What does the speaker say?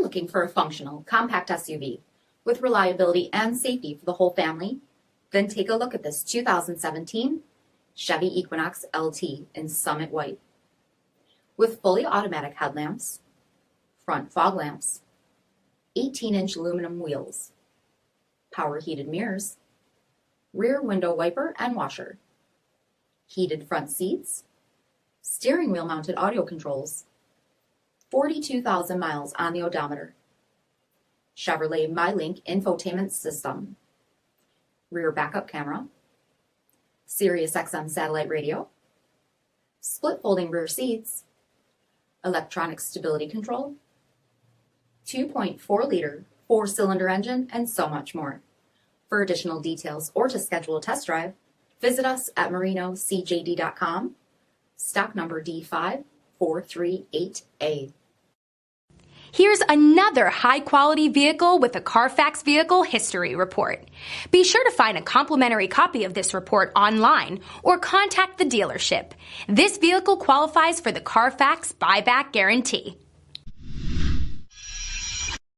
looking for a functional, compact SUV with reliability and safety for the whole family, then take a look at this 2017 Chevy Equinox LT in Summit White. With fully automatic headlamps, front fog lamps, 18-inch aluminum wheels, power heated mirrors, rear window wiper and washer, heated front seats, steering wheel mounted audio controls, 42,000 miles on the odometer, Chevrolet MyLink infotainment system, rear backup camera, SIRIUSXM satellite radio, split folding rear seats, electronic stability control, 2.4-liter 4-cylinder engine, and so much more. For additional details or to schedule a test drive, visit us at marinocjd.com, stock number D5438A. Here's another high-quality vehicle with a CARFAX Vehicle History Report. Be sure to find a complimentary copy of this report online or contact the dealership. This vehicle qualifies for the CARFAX Buyback Guarantee.